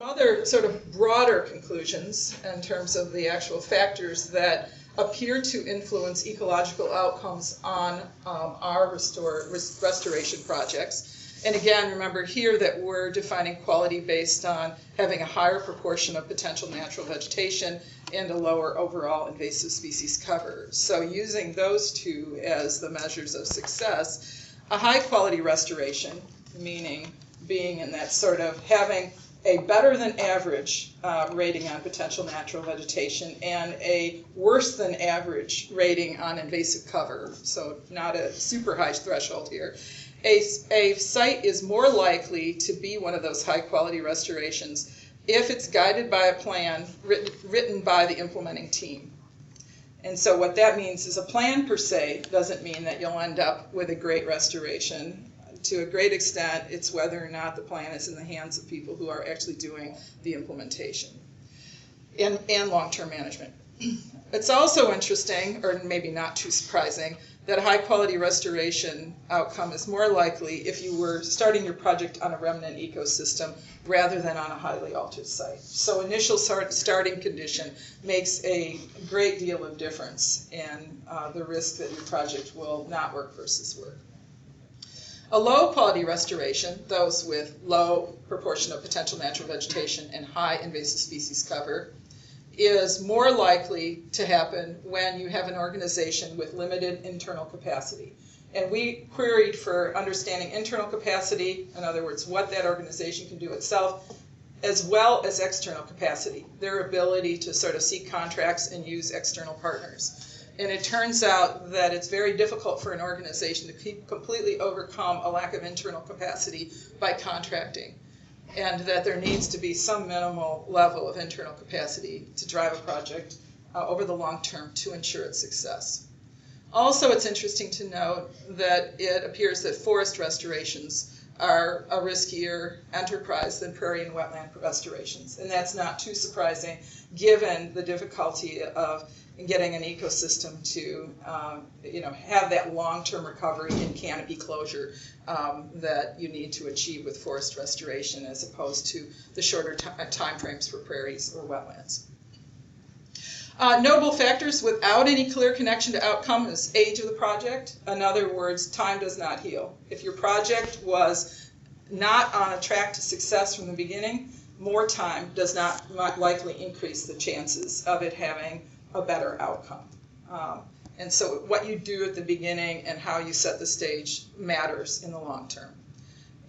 Other sort of broader conclusions in terms of the actual factors that appear to influence ecological outcomes on our restoration projects. And again, remember here that we're defining quality based on having a higher proportion of potential natural vegetation and a lower overall invasive species cover. So using those two as the measures of success, a high quality restoration, meaning being in that sort of having a better than average rating on potential natural vegetation and a worse than average rating on invasive cover, so not a super high threshold here. A site is more likely to be one of those high quality restorations if it's guided by a plan written by the implementing team. And so what that means is a plan per se doesn't mean that you'll end up with a great restoration. To a great extent, it's whether or not the plan is in the hands of people who are actually doing the implementation and long-term management. It's also interesting, or maybe not too surprising, that a high-quality restoration outcome is more likely if you were starting your project on a remnant ecosystem rather than on a highly altered site. So initial starting condition makes a great deal of difference in the risk that your project will not work versus work. A low-quality restoration, those with low proportion of potential natural vegetation and high invasive species cover, is more likely to happen when you have an organization with limited internal capacity. And we queried for understanding internal capacity, in other words, what that organization can do itself, as well as external capacity, their ability to sort of seek contracts and use external partners. And it turns out that it's very difficult for an organization to completely overcome a lack of internal capacity by contracting, and that there needs to be some minimal level of internal capacity to drive a project over the long term to ensure its success. Also, it's interesting to note that it appears that forest restorations are a riskier enterprise than prairie and wetland restorations, and that's not too surprising given the difficulty of getting an ecosystem to have that long-term recovery and canopy closure that you need to achieve with forest restoration as opposed to the shorter time frames for prairies or wetlands. Notable factors without any clear connection to outcome is age of the project. In other words, time does not heal. If your project was not on a track to success from the beginning, more time does not likely increase the chances of it having a better outcome. And so what you do at the beginning and how you set the stage matters in the long term.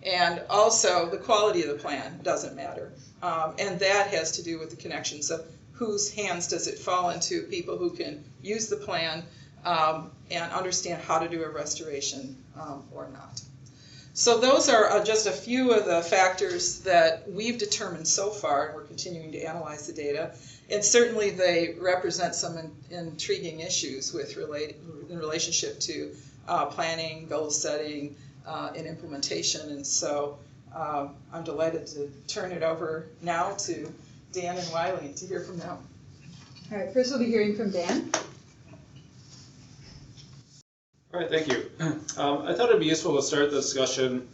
And also the quality of the plan doesn't matter. And that has to do with the connections of whose hands does it fall into, people who can use the plan and understand how to do a restoration or not. So those are just a few of the factors that we've determined so far, and we're continuing to analyze the data. And certainly they represent some intriguing issues in relationship to planning, goal setting, and implementation. And so I'm delighted to turn it over now to Dan and Wiley to hear from them. All right, first we'll be hearing from Dan. All right, thank you. I thought it'd be useful to start the discussion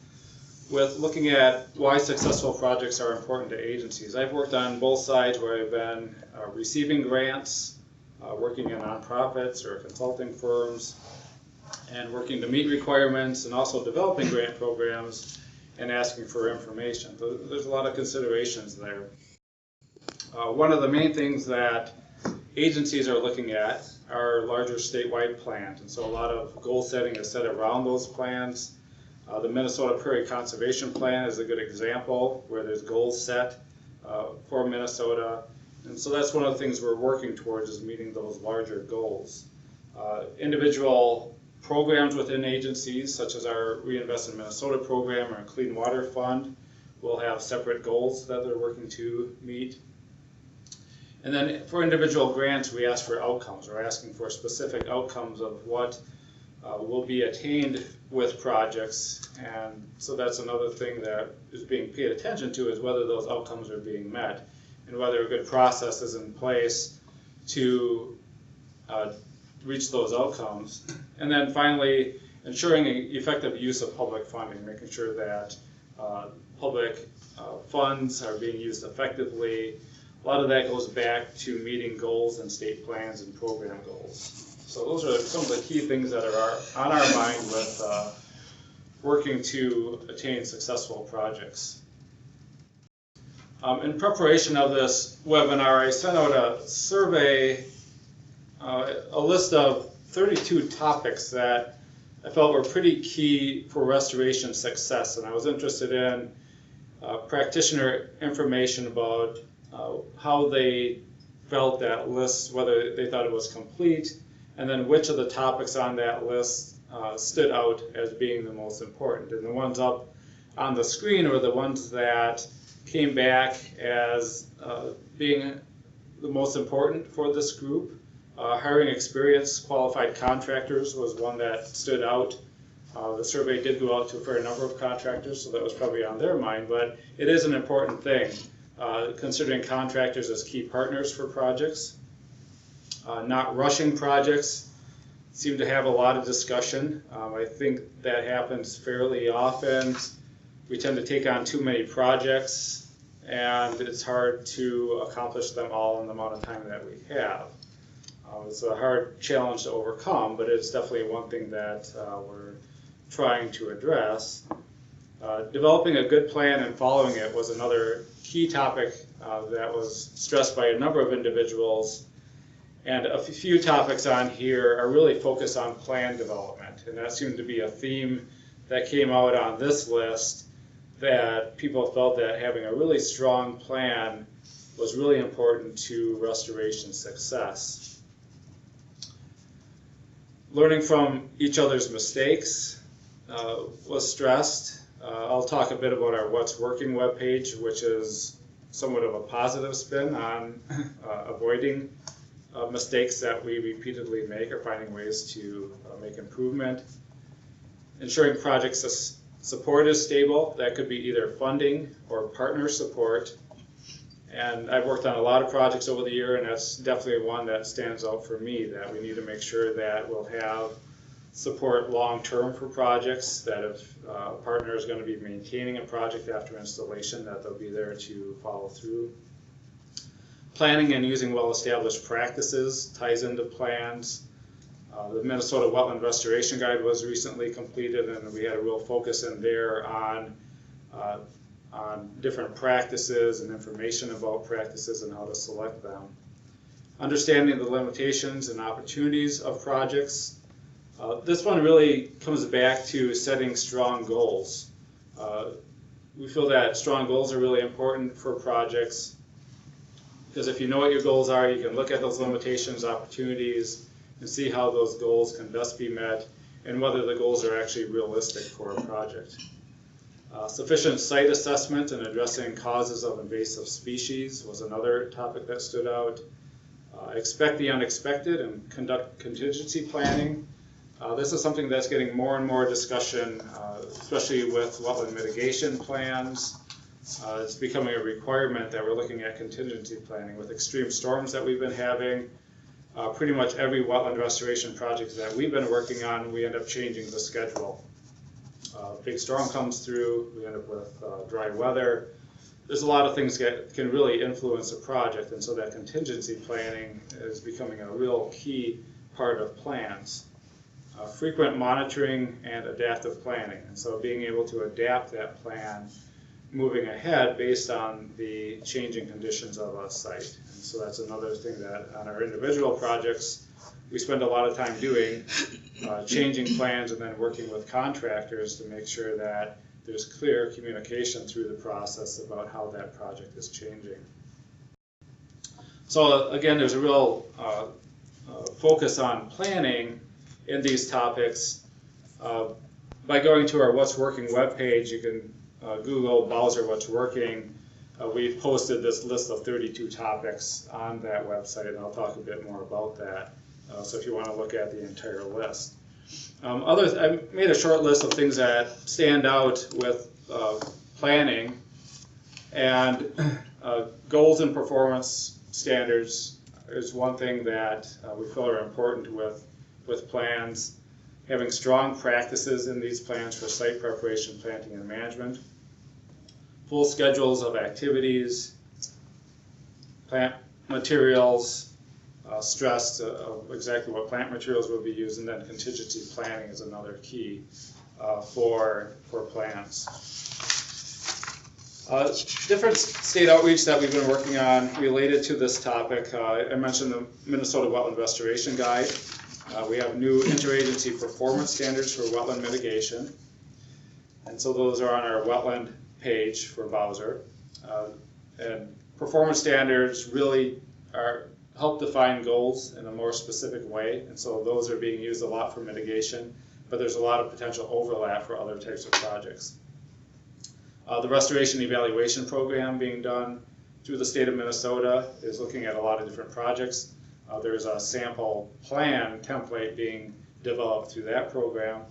with looking at why successful projects are important to agencies. I've worked on both sides where I've been receiving grants, working in nonprofits or consulting firms, and working to meet requirements, and also developing grant programs and asking for information. There's a lot of considerations there. One of the main things that agencies are looking at are larger statewide plans, and so a lot of goal setting is set around those plans. The Minnesota Prairie Conservation Plan is a good example where there's goals set for Minnesota, and so that's one of the things we're working towards, is meeting those larger goals. Individual programs within agencies, such as our Reinvest in Minnesota program or Clean Water Fund, will have separate goals that they're working to meet. And then for individual grants, we ask for outcomes. We're asking for specific outcomes of what will be attained with projects, and so that's another thing that is being paid attention to, is whether those outcomes are being met and whether a good process is in place to reach those outcomes. And then finally, ensuring effective use of public funding, making sure that public funds are being used effectively. A lot of that goes back to meeting goals and state plans and program goals. So those are some of the key things that are on our mind with working to attain successful projects. In preparation of this webinar, I sent out a survey, a list of 32 topics that I felt were pretty key for restoration success, and I was interested in practitioner information about how they felt that list, whether they thought it was complete, and then which of the topics on that list stood out as being the most important. And the ones up on the screen were the ones that came back as being the most important for this group. Hiring experienced qualified contractors was one that stood out. The survey did go out to a fair number of contractors, so that was probably on their mind, but it is an important thing, considering contractors as key partners for projects. Not rushing projects seem to have a lot of discussion. I think that happens fairly often. We tend to take on too many projects, and it's hard to accomplish them all in the amount of time that we have. It's a hard challenge to overcome, but it's definitely one thing that we're trying to address. Developing a good plan and following it was another key topic that was stressed by a number of individuals. And a few topics on here are really focused on plan development, and that seemed to be a theme that came out on this list, that people felt that having a really strong plan was really important to restoration success. Learning from each other's mistakes was stressed. I'll talk a bit about our What's Working webpage, which is somewhat of a positive spin on avoiding mistakes that we repeatedly make or finding ways to make improvement. Ensuring project support is stable. That could be either funding or partner support. And I've worked on a lot of projects over the year, and that's definitely one that stands out for me, that we need to make sure that we'll have support long-term for projects, that if a partner is going to be maintaining a project after installation, that they'll be there to follow through. Planning and using well-established practices ties into plans. The Minnesota Wetland Restoration Guide was recently completed, and we had a real focus in there on different practices and information about practices and how to select them. Understanding the limitations and opportunities of projects. This one really comes back to setting strong goals. We feel that strong goals are really important for projects, because if you know what your goals are, you can look at those limitations, opportunities, and see how those goals can best be met and whether the goals are actually realistic for a project. Sufficient site assessment and addressing causes of invasive species was another topic that stood out. Expect the unexpected and conduct contingency planning. This is something that's getting more and more discussion, especially with wetland mitigation plans. It's becoming a requirement that we're looking at contingency planning. With extreme storms that we've been having, pretty much every wetland restoration project that we've been working on, we end up changing the schedule. Big storm comes through, we end up with dry weather. There's a lot of things that can really influence a project, and so that contingency planning is becoming a real key part of plans. Frequent monitoring and adaptive planning, and so being able to adapt that plan moving ahead based on the changing conditions of a site. And so that's another thing that on our individual projects we spend a lot of time doing, changing plans and then working with contractors to make sure that there's clear communication through the process about how that project is changing. So again, there's a real focus on planning in these topics. By going to our What's Working webpage, you can Google Bowser What's Working. We've posted this list of 32 topics on that website, and I'll talk a bit more about that. So if you want to look at the entire list. I made a short list of things that stand out with planning, and goals and performance standards is one thing that we feel are important with plans. Having strong practices in these plans for site preparation, planting, and management. full schedules of activities, plant materials, stressed of exactly what plant materials will be used, and then contingency planning is another key for plans. Different state outreach that we've been working on related to this topic. I mentioned the Minnesota Wetland Restoration Guide. We have new interagency performance standards for wetland mitigation. And so those are on our wetland page for Bowser. And performance standards really help define goals in a more specific way. And so those are being used a lot for mitigation, but there's a lot of potential overlap for other types of projects. The restoration evaluation program being done through the state of Minnesota is looking at a lot of different projects. There's a sample plan template being developed through that program.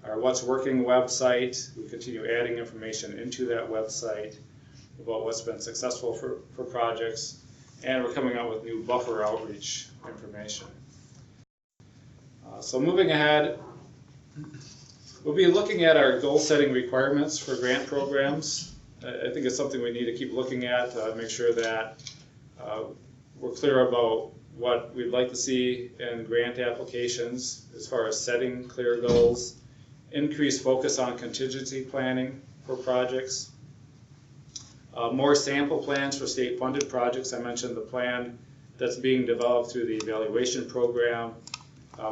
Our What's Working website, we continue adding information into that website about what's been successful for projects, and we're coming out with new buffer outreach information. So moving ahead, we'll be looking at our goal setting requirements for grant programs. I think it's something we need to keep looking at, make sure that we're clear about what we'd like to see in grant applications as far as setting clear goals, increased focus on contingency planning for projects, more sample plans for state-funded projects. I mentioned the plan that's being developed through the evaluation program.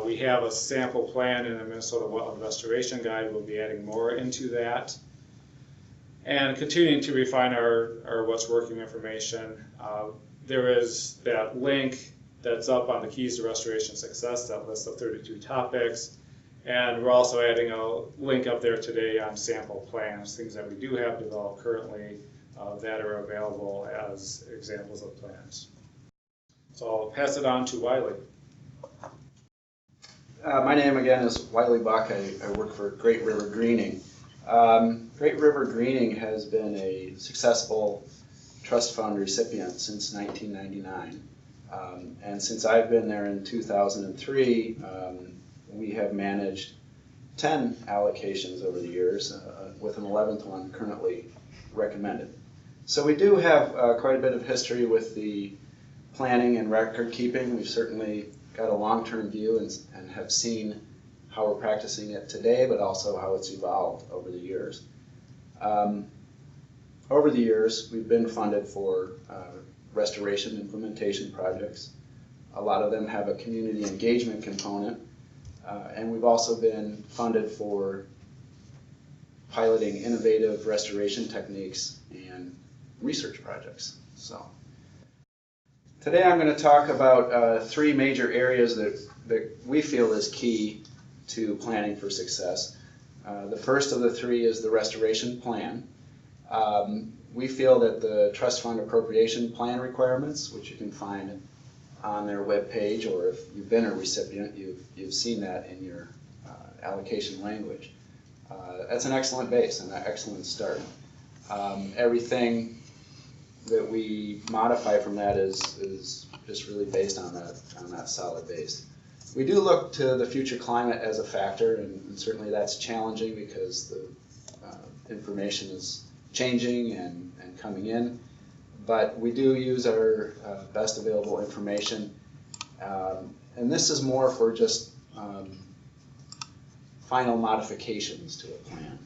We have a sample plan in the Minnesota Wetland Restoration Guide. We'll be adding more into that. And continuing to refine our What's Working information. There is that link that's up on the Keys to Restoration Success, that list of 32 topics. And we're also adding a link up there today on sample plans, things that we do have developed currently that are available as examples of plans. So I'll pass it on to Wiley. My name again is Wiley Buck. I work for Great River Greening. Great River Greening has been a successful trust fund recipient since 1999. And since I've been there in 2003, we have managed 10 allocations over the years, with an 11th one currently recommended. So we do have quite a bit of history with the planning and record keeping. We've certainly got a long-term view and have seen how we're practicing it today, but also how it's evolved over the years. Over the years, we've been funded for restoration implementation projects. A lot of them have a community engagement component, and we've also been funded for piloting innovative restoration techniques and research projects. So today I'm going to talk about three major areas that we feel is key to planning for success. The first of the three is the restoration plan. We feel that the trust fund appropriation plan requirements, which you can find on their webpage, or if you've been a recipient, you've seen that in your allocation language. That's an excellent base and an excellent start. Everything that we modify from that is just really based on that solid base. We do look to the future climate as a factor, and certainly that's challenging because the information is changing and coming in. But we do use our best available information, and this is more for just final modifications to a plan.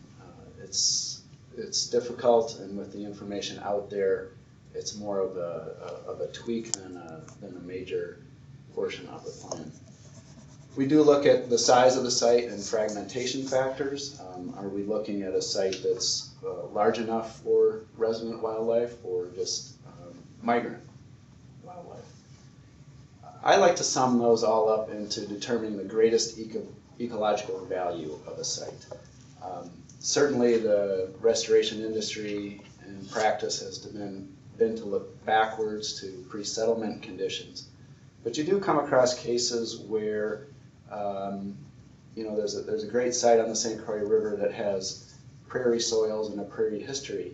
It's difficult, and with the information out there, it's more of a tweak than a major portion of the plan. We do look at the size of the site and fragmentation factors. Are we looking at a site that's large enough for resident wildlife or just migrant wildlife? I like to sum those all up into determining the greatest ecological value of a site. Certainly the restoration industry and practice has been to look backwards to pre-settlement conditions. But you do come across cases where there's a great site on the St. Croix River that has prairie soils and a prairie history,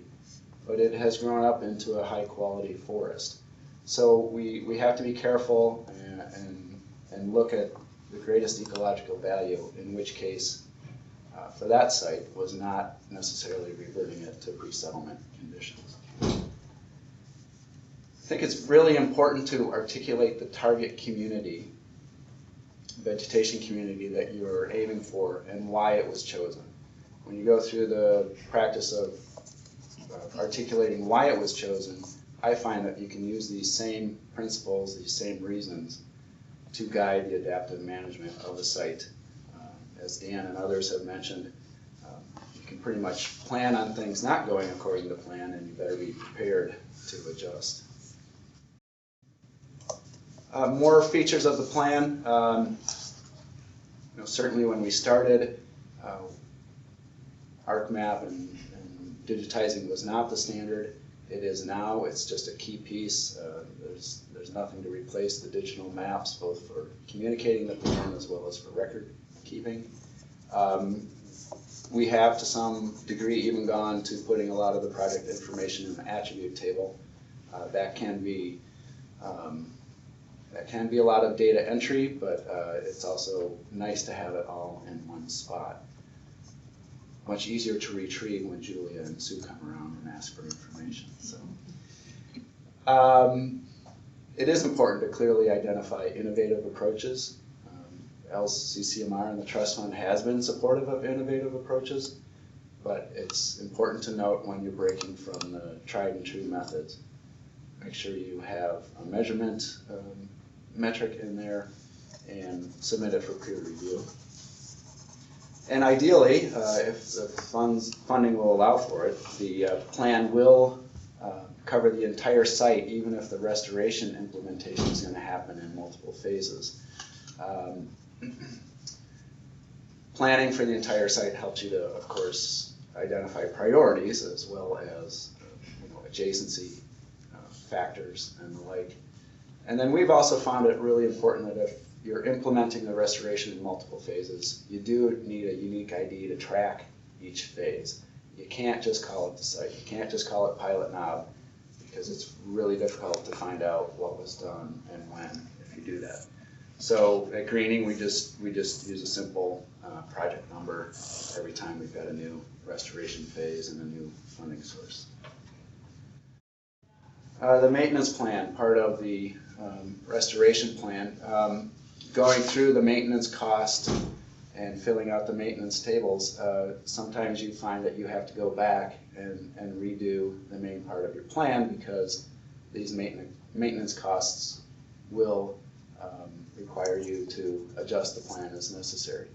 but it has grown up into a high quality forest. So we have to be careful and look at the greatest ecological value, in which case for that site was not necessarily reverting it to pre-settlement conditions. I think it's really important to articulate the target community, vegetation community that you're aiming for and why it was chosen. When you go through the practice of articulating why it was chosen, I find that you can use these same principles, these same reasons to guide the adaptive management of the site. As Dan and others have mentioned, you can pretty much plan on things not going according to plan, and you better be prepared to adjust. More features of the plan. Certainly when we started, ArcMap and digitizing was not the standard. It is now. It's just a key piece. There's nothing to replace the digital maps, both for communicating the plan as well as for record keeping. We have to some degree even gone to putting a lot of the project information in the attribute table. That can be a lot of data entry, but it's also nice to have it all in one spot. Much easier to retrieve when Julia and Sue come around and ask for information. So, it is important to clearly identify innovative approaches. LCCMR and the Trust Fund has been supportive of innovative approaches, but it's important to note when you're breaking from the tried and true methods. Make sure you have a measurement metric in there and submit it for peer review. And ideally, if the funding will allow for it, the plan will cover the entire site, even if the restoration implementation is going to happen in multiple phases. Planning for the entire site helps you to, of course, identify priorities as well as adjacency factors and the like. And then we've also found it really important that if you're implementing the restoration in multiple phases, you do need a unique ID to track each phase. You can't just call it the site. You can't just call it Pilot Knob, because it's really difficult to find out what was done and when if you do that. So at Greening, we just use a simple project number every time we've got a new restoration phase and a new funding source. The maintenance plan, part of the restoration plan, going through the maintenance cost and filling out the maintenance tables, sometimes you find that you have to go back and redo the main part of your plan because these maintenance costs will require you to adjust the plan as necessary.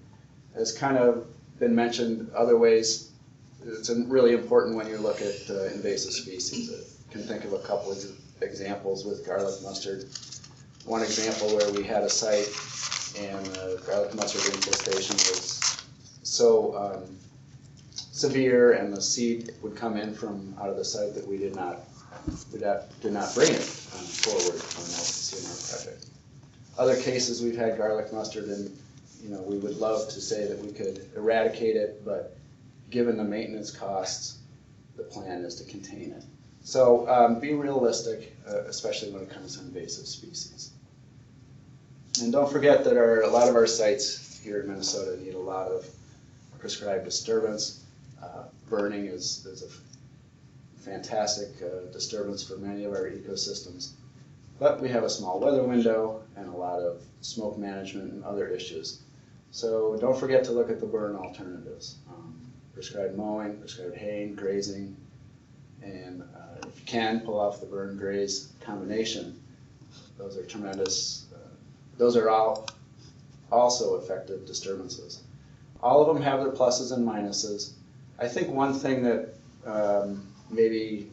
As kind of been mentioned other ways, it's really important when you look at invasive species. I can think of a couple of examples with garlic mustard. One example where we had a site and garlic mustard infestation was so severe, and the seed would come in from out of the site that we did not bring it forward on an LCCMR project. Other cases we've had garlic mustard, and we would love to say that we could eradicate it, but given the maintenance costs, the plan is to contain it. So be realistic, especially when it comes to invasive species. And don't forget that a lot of our sites here in Minnesota need a lot of prescribed disturbance. Burning is a fantastic disturbance for many of our ecosystems. But we have a small weather window and a lot of smoke management and other issues. So don't forget to look at the burn alternatives. Prescribed mowing, prescribed haying, grazing, and if you can, pull off the burn graze combination. Those are tremendous. Those are all also effective disturbances. All of them have their pluses and minuses. I think one thing that maybe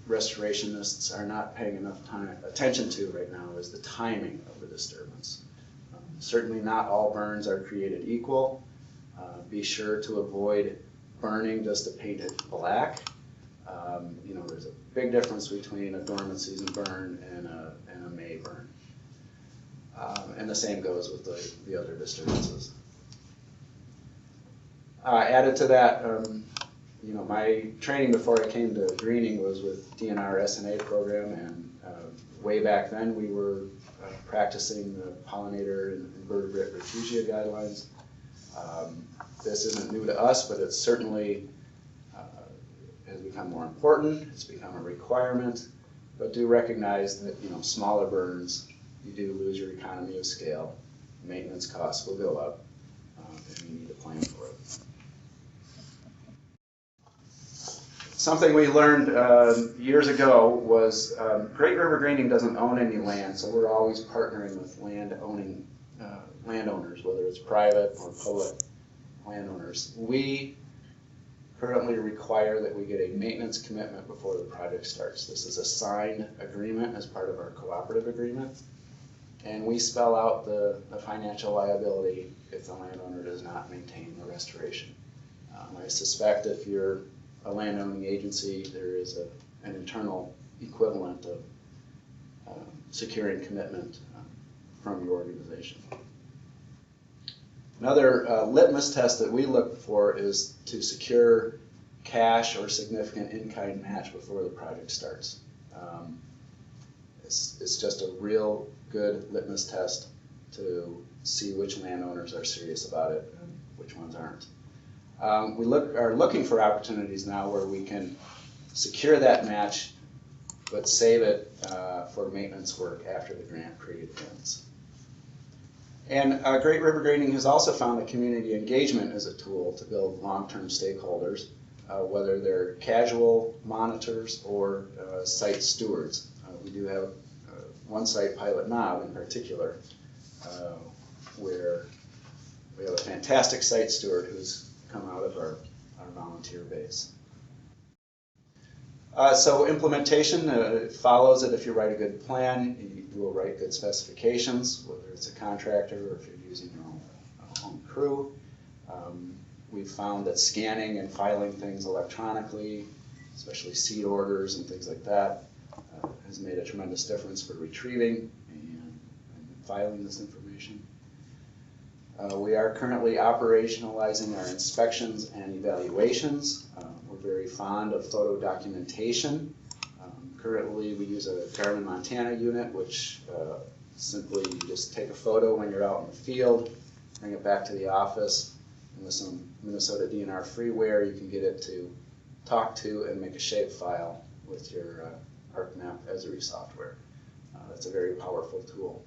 restorationists are not paying enough attention to right now is the timing of the disturbance. Certainly not all burns are created equal. Be sure to avoid burning just to paint it black. There's a big difference between a dormant season burn and a May burn. And the same goes with the other disturbances. Added to that, my training before I came to Greening was with DNR SNA program, and way back then we were practicing the pollinator and invertebrate refugia guidelines. This isn't new to us, but it's certainly has become more important. It's become a requirement, but do recognize that, you know, smaller burns, you do lose your economy of scale. Maintenance costs will go up, and you need to plan for it. Something we learned years ago was Great River Grading doesn't own any land, so we're always partnering with landowners, whether it's private or public landowners. We currently require that we get a maintenance commitment before the project starts. This is a signed agreement as part of our cooperative agreement, and we spell out the financial liability if the landowner does not maintain the restoration. I suspect if you're a landowning agency, there is an internal equivalent of securing commitment from your organization. Another litmus test that we look for is to secure cash or significant in-kind match before the project starts. It's just a real good litmus test to see which landowners are serious about it and which ones aren't. We are looking for opportunities now where we can secure that match but save it for maintenance work after the grant period ends. And Great River Grading has also found that community engagement is a tool to build long-term stakeholders, whether they're casual monitors or site stewards. We do have one site, Pilot Knob in particular, where we have a fantastic site steward who's come out of our volunteer base. So implementation follows it. If you write a good plan, you will write good specifications, whether it's a contractor or if you're using your own crew. We've found that scanning and filing things electronically, especially seed orders and things like that, has made a tremendous difference for retrieving and filing this information. We are currently operationalizing our inspections and evaluations. We're very fond of photo documentation. Currently, we use a Garmin Montana unit, which simply you just take a photo when you're out in the field, bring it back to the office, and with some Minnesota DNR freeware, you can get it to talk to and make a shape file with your ArcMap Esri software. That's a very powerful tool.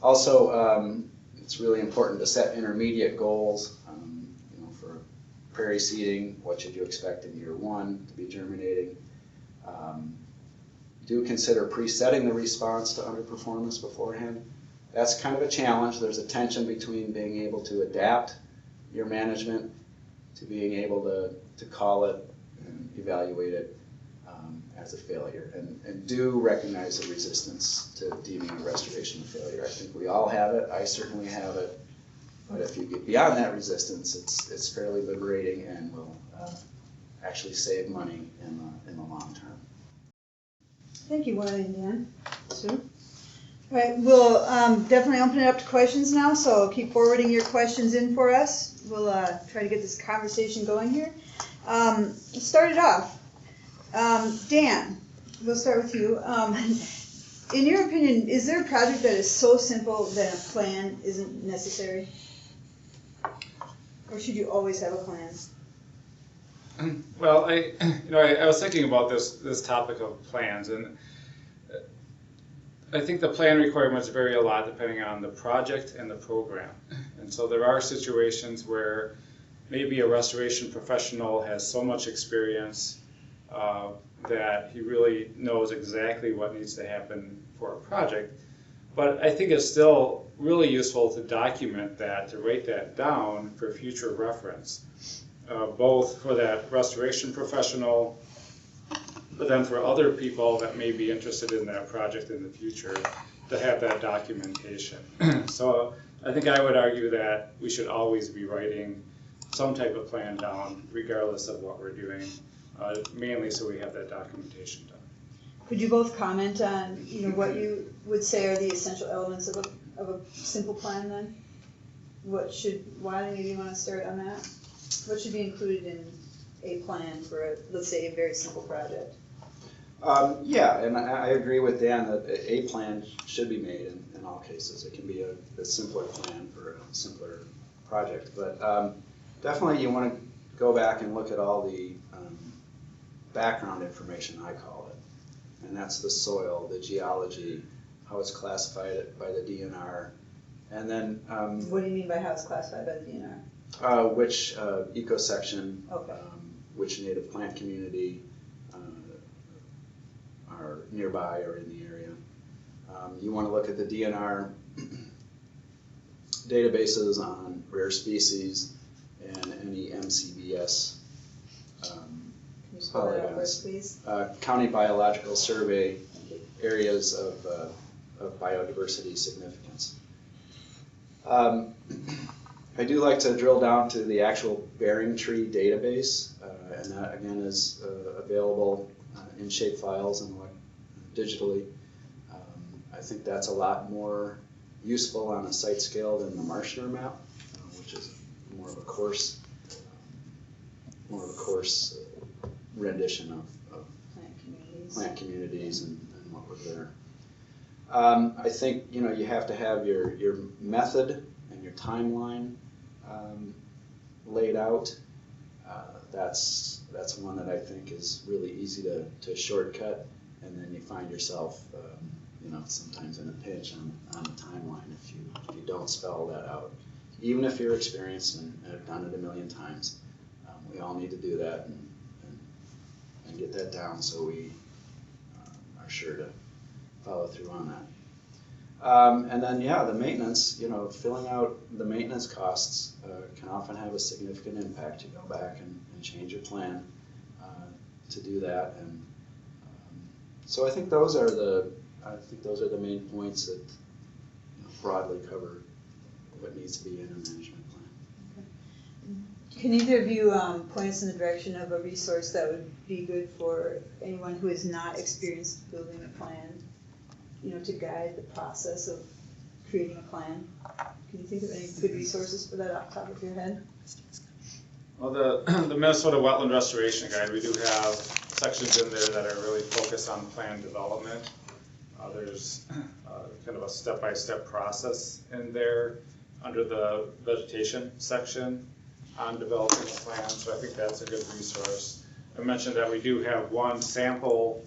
Also, it's really important to set intermediate goals. You know, for prairie seeding, what should you expect in year 1 to be germinating? Do consider presetting the response to underperformance beforehand. That's kind of a challenge. There's a tension between being able to adapt your management to being able to call it and evaluate it as a failure. And do recognize the resistance to deeming a restoration a failure. I think we all have it. I certainly have it. But if you get beyond that resistance, it's fairly liberating and will actually save money in the long term. Thank you, Wiley and Dan. Sue? All right, we'll definitely open it up to questions now, so keep forwarding your questions in for us. We'll try to get this conversation going here. Let's start it off. Dan, we'll start with you. In your opinion, is there a project that is so simple that a plan isn't necessary? Or should you always have a plan? Well, I was thinking about this topic of plans, and I think the plan requirements vary a lot depending on the project and the program. And so there are situations where maybe a restoration professional has so much experience that he really knows exactly what needs to happen for a project. But I think it's still really useful to document that, to write that down for future reference. Both for that restoration professional, but then for other people that may be interested in that project in the future to have that documentation. So I think I would argue that we should always be writing some type of plan down regardless of what we're doing, mainly so we have that documentation done. Could you both comment on what you would say are the essential elements of a simple plan then? Why maybe you want to start on that? What should be included in a plan for, let's say, a very simple project? Yeah, and I agree with Dan that a plan should be made in all cases. It can be a simpler plan for a simpler project. But definitely you want to go back and look at all the background information, I call it. And that's the soil, the geology, how it's classified by the DNR. And then What do you mean by how it's classified by the DNR? which ecosection, Okay. which native plant community are nearby or in the area. You want to look at the DNR databases on rare species and any MCBS Can you spell that out for us, please? County Biological Survey Thank you. areas of biodiversity significance. I do like to drill down to the actual bearing tree database, and that again is available in shape files and digitally. I think that's a lot more useful on a site scale than the Marshner map, which is more of a coarse rendition of plant communities and what was there. I think you have to have your method and your timeline laid out. That's one that I think is really easy to shortcut, and then you find yourself sometimes in a pinch on the timeline if you don't spell that out. Even if you're experienced and have done it a million times, we all need to do that and get that down so we are sure to follow through on that. And then, the maintenance, filling out the maintenance costs can often have a significant impact. You go back and change your plan to do that. And so I think those are the main points that broadly cover what needs to be in a management plan. Can either of you point us in the direction of a resource that would be good for anyone who has not experienced building a plan, to guide the process of creating a plan? Can you think of any good resources for that off the top of your head? Well, the Minnesota Wetland Restoration Guide, we do have sections in there that are really focused on plan development. There's kind of a step-by-step process in there under the vegetation section on developing a plan, so I think that's a good resource. I mentioned that we do have one sample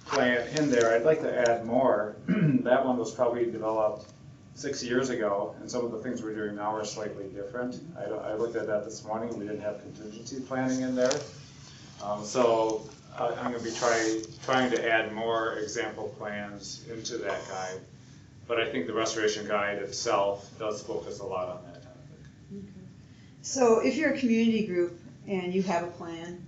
plan in there. I'd like to add more. That one was probably developed 6 years ago, and some of the things we're doing now are slightly different. I looked at that this morning. We didn't have contingency planning in there. So I'm going to be trying to add more example plans into that guide. But I think the restoration guide itself does focus a lot on that topic. Okay. So if you're a community group and you have a plan,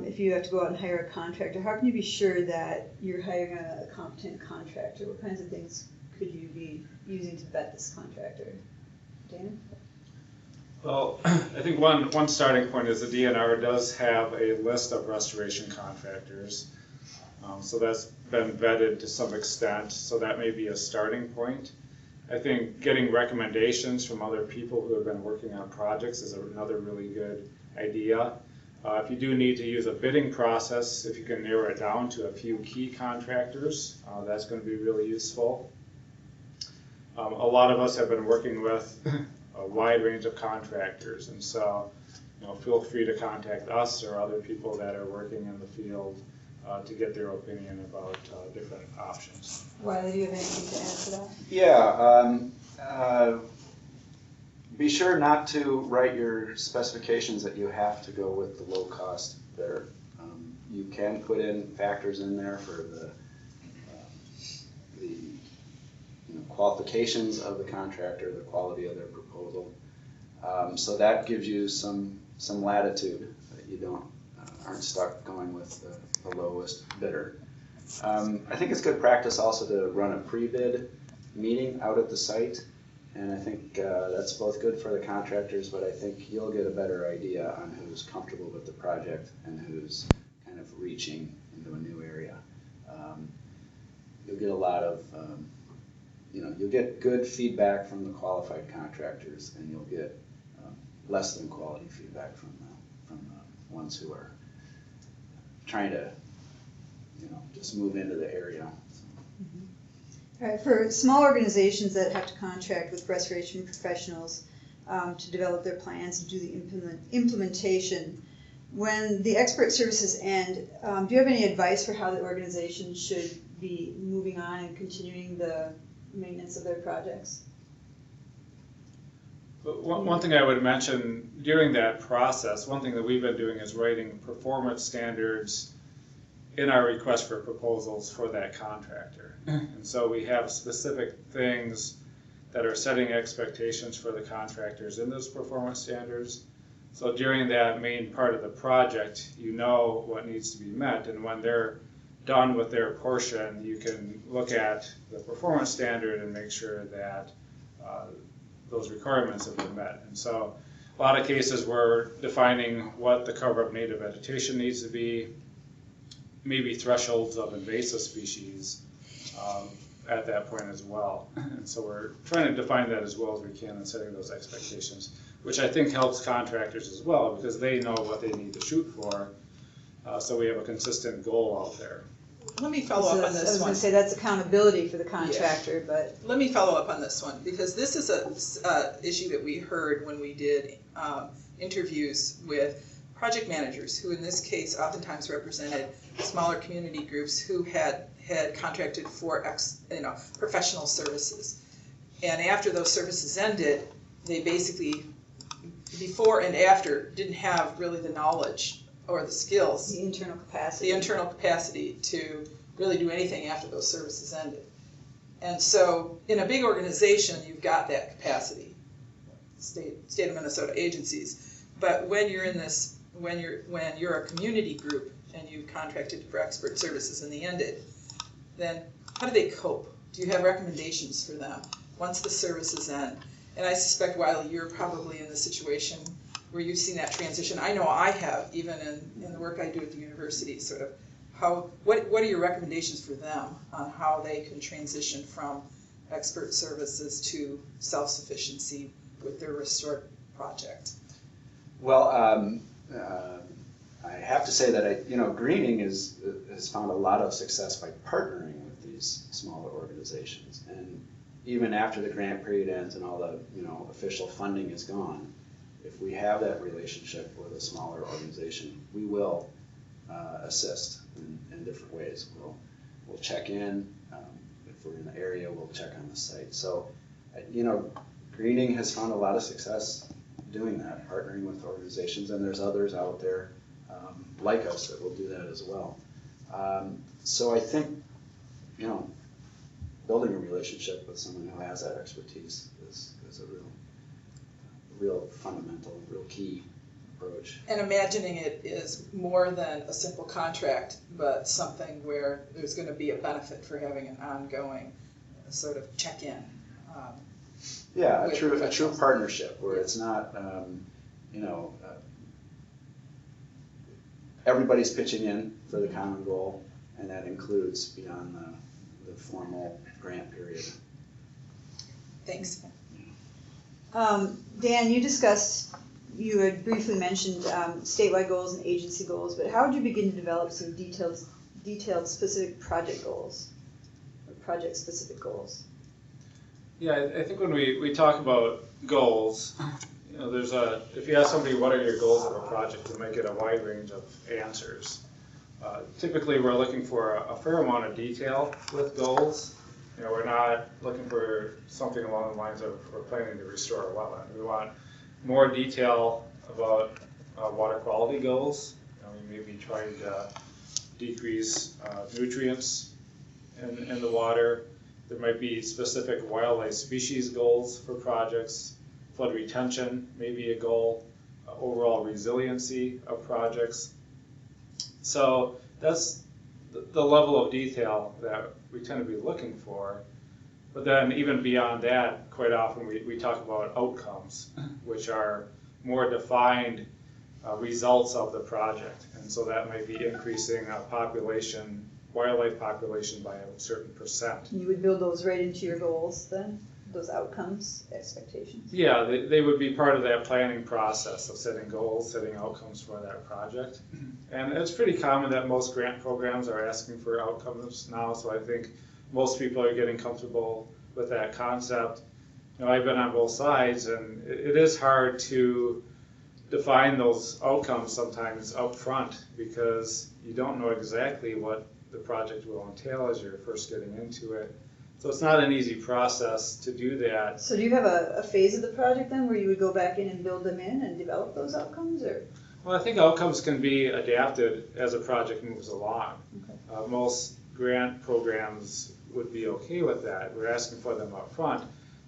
if you have to go out and hire a contractor, how can you be sure that you're hiring a competent contractor? What kinds of things could you be using to vet this contractor? Dan? Well, I think one starting point is the DNR does have a list of restoration contractors. So that's been vetted to some extent, so that may be a starting point. I think getting recommendations from other people who have been working on projects is another really good idea. If you do need to use a bidding process, if you can narrow it down to a few key contractors, that's going to be really useful. A lot of us have been working with a wide range of contractors, and so feel free to contact us or other people that are working in the field to get their opinion about different options. Wiley, do you have anything to add to that? Yeah. Be sure not to write your specifications that you have to go with the low cost bidder. You can put in factors in there for the qualifications of the contractor, the quality of their proposal. So that gives you some latitude that you aren't stuck going with the lowest bidder. I think it's good practice also to run a pre-bid meeting out at the site. And I think that's both good for the contractors, but I think you'll get a better idea on who's comfortable with the project and who's kind of reaching into a new area. You'll get a lot of, you'll get good feedback from the qualified contractors, and you'll get less than quality feedback from the ones who are trying to, just move into the area. All right, for small organizations that have to contract with restoration professionals, to develop their plans and do the implementation. When the expert services end, do you have any advice for how the organization should be moving on and continuing the maintenance of their projects? But one thing I would mention during that process, one thing that we've been doing is writing performance standards in our request for proposals for that contractor. And so we have specific things that are setting expectations for the contractors in those performance standards. So during that main part of the project, you know what needs to be met, and when they're done with their portion, you can look at the performance standard and make sure that those requirements have been met. And so a lot of cases we're defining what the cover of native vegetation needs to be, maybe thresholds of invasive species at that point as well. And so we're trying to define that as well as we can in setting those expectations, which I think helps contractors as well because they know what they need to shoot for, so we have a consistent goal out there. Let me follow up on I was this going one. to say that's accountability for the contractor, but Let me follow up on this one, because this is a issue that we heard when we did interviews with project managers, who in this case oftentimes represented smaller community groups who had contracted for professional services. And after those services ended, they basically, before and after, didn't have really the knowledge or the skills, the internal capacity to really do anything after those services ended. And so in a big organization, you've got that capacity, state of Minnesota agencies. But when you're in this, when you're a community group and you contracted for expert services and they ended, then how do they cope? Do you have recommendations for them once the services end? And I suspect, Wiley, you're probably in the situation where you've seen that transition. I know I have, even in the work I do at the university, sort of what are your recommendations for them on how they can transition from expert services to self-sufficiency with their restored project? Well, I have to say that greening has found a lot of success by partnering with these smaller organizations, and even after the grant period ends and all the official funding is gone, if we have that relationship with a smaller organization, we will assist in different ways. We'll check in. If we're in the area, we'll check on the site. So, greening has found a lot of success doing that, partnering with organizations, and there's others out there like us that will do that as well. So I think, building a relationship with someone who has that expertise is a real fundamental, real key approach. And imagining it is more than a simple contract, but something where there's going to be a benefit for having an ongoing sort of check-in. Yeah, a true partnership where it's not, everybody's pitching in for the common goal, and that includes beyond the formal grant period. Thanks. Dan, you had briefly mentioned statewide goals and agency goals, but how would you begin to develop some detailed specific project goals, or project-specific goals? Yeah, I think when we talk about goals, if you ask somebody what are your goals of a project, you might get a wide range of answers. Typically, we're looking for a fair amount of detail with goals. We're not looking for something along the lines of we're planning to restore a wetland. We want more detail about water quality goals. We may be trying to decrease nutrients in the water. There might be specific wildlife species goals for projects. Flood retention may be a goal. Overall resiliency of projects. So that's the level of detail that we tend to be looking for. But then even beyond that, quite often we talk about outcomes, which are more defined results of the project. And so that might be increasing wildlife population by a certain percent. You would build those right into your goals then, those outcomes, expectations? Yeah, they would be part of that planning process of setting goals, setting outcomes for that project. And it's pretty common that most grant programs are asking for outcomes now, so I think most people are getting comfortable with that concept. I've been on both sides, and it is hard to define those outcomes sometimes up front because you don't know exactly what the project will entail as you're first getting into it. So it's not an easy process to do that. So do you have a phase of the project then where you would go back in and build them in and develop those outcomes, or? Well, I think outcomes can be adapted as a project moves along. Okay. Most grant programs would be okay with that. We're asking for them up front.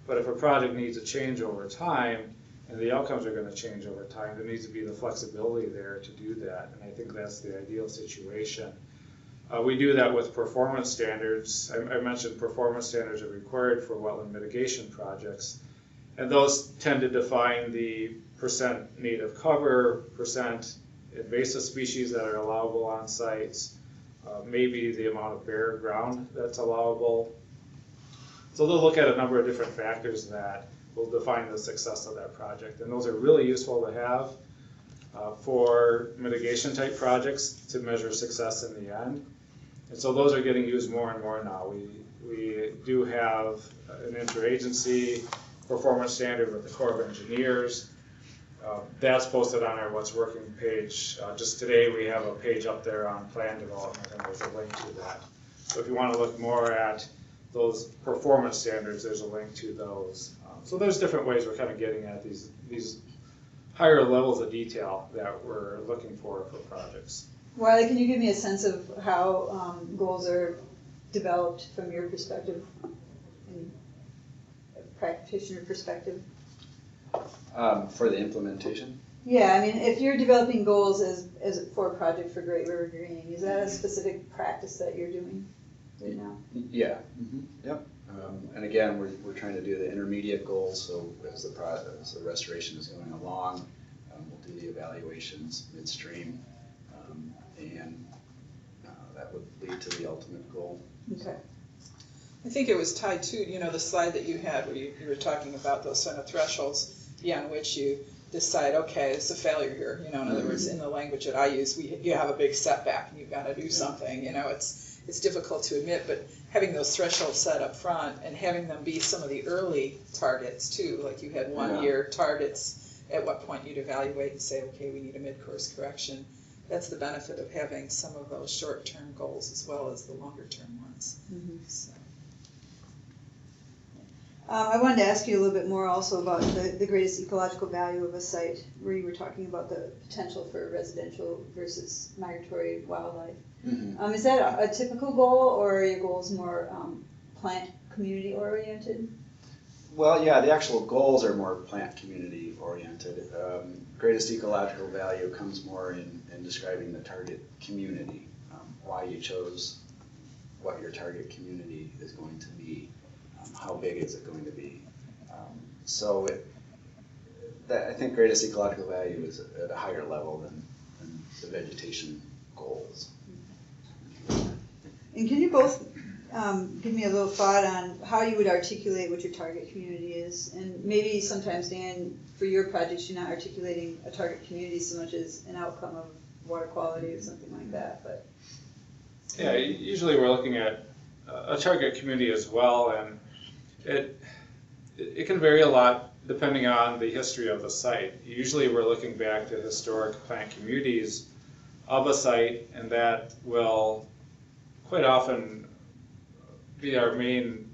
But if a project needs a change over time, and the outcomes are going to change over time, there needs to be the flexibility there to do that. And I think that's the ideal situation. We do that with performance standards. I mentioned performance standards are required for wetland mitigation projects. And those tend to define the percent native cover, percent invasive species that are allowable on sites, maybe the amount of bare ground that's allowable. So they'll look at a number of different factors that will define the success of that project. And those are really useful to have for mitigation type projects to measure success in the end. And so those are getting used more and more now. We do have an interagency performance standard with the Corps of Engineers. That's posted on our What's Working page. Just today we have a page up there on plan development, and there's a link to that. So if you want to look more at those performance standards, there's a link to those. So there's different ways we're kind of getting at these higher levels of detail that we're looking for projects. Wiley, can you give me a sense of how goals are developed from your perspective, and a practitioner perspective? For the implementation? Yeah, I mean, if you're developing goals as for a project for Great River Greening, is that a specific practice that you're doing right now? Yeah. Yep. And again, we're trying to do the intermediate goals. So as the restoration is going along, we'll do the evaluations midstream, and that would lead to the ultimate goal. Okay. I think it was tied to, the slide that you had where you were talking about those kind of thresholds beyond which you decide, okay, it's a failure here. In other words, in the language that I use, you have a big setback and you've got to do something. It's difficult to admit, but having those thresholds set up front and having them be some of the early targets too, like you had 1 year targets, at what point you'd evaluate and say, okay, we need a mid-course correction. That's the benefit of having some of those short-term goals as well as the longer-term ones. Mm-hmm. So. I wanted to ask you a little bit more also about the greatest ecological value of a site, where you were talking about the potential for residential versus migratory wildlife. Mm-hmm. Is that a typical goal, or are your goals more plant community oriented? Well, yeah, the actual goals are more plant community oriented. Greatest ecological value comes more in describing the target community, why you chose what your target community is going to be, how big is it going to be. I think greatest ecological value is at a higher level than the vegetation goals. And can you both give me a little thought on how you would articulate what your target community is? And maybe sometimes, Dan, for your projects, you're not articulating a target community so much as an outcome of water quality or something like that. But yeah, usually we're looking at a target community as well, and it can vary a lot depending on the history of the site. Usually we're looking back to historic plant communities of a site, and that will quite often be our main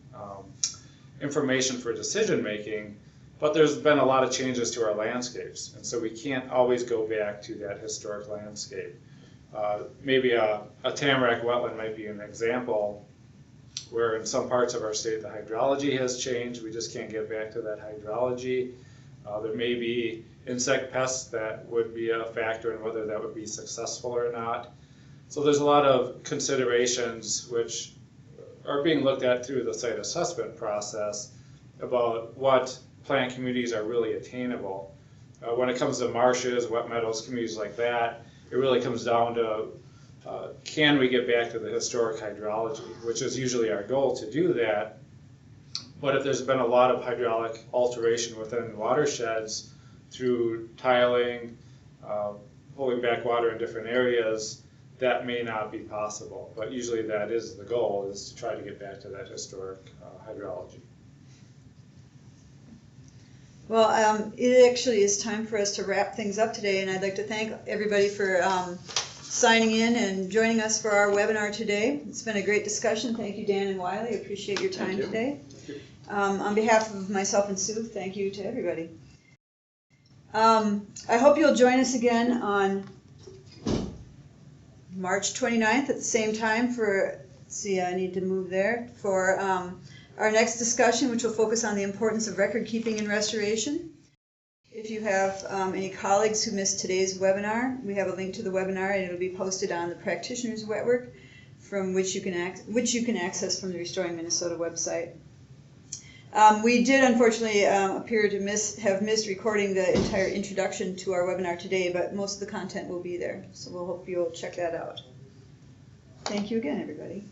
information for decision making, but there's been a lot of changes to our landscapes, and so we can't always go back to that historic landscape. Maybe a tamarack wetland might be an example where in some parts of our state the hydrology has changed. We just can't get back to that hydrology. There may be insect pests that would be a factor in whether that would be successful or not. So there's a lot of considerations which are being looked at through the site assessment process about what plant communities are really attainable. When it comes to marshes, wet meadows, communities like that, it really comes down to can we get back to the historic hydrology, which is usually our goal to do that. But if there's been a lot of hydraulic alteration within watersheds through tiling, pulling back water in different areas, that may not be possible. But usually that is the goal, is to try to get back to that historic hydrology. Well, it actually is time for us to wrap things up today, and I'd like to thank everybody for signing in and joining us for our webinar today. It's been a great discussion. Thank you, Dan and Wiley. Appreciate your time today. On behalf of myself and Sue, thank you to everybody. I hope you'll join us again on March 29th at the same time for, let's see, I need to move there, for our next discussion, which will focus on the importance of record keeping and restoration. If you have any colleagues who missed today's webinar, we have a link to the webinar, and it'll be posted on the Practitioners Network, from which you can access from the Restoring Minnesota website. We did unfortunately appear to have missed recording the entire introduction to our webinar today, but most of the content will be there, so we'll hope you'll check that out. Thank you again, everybody.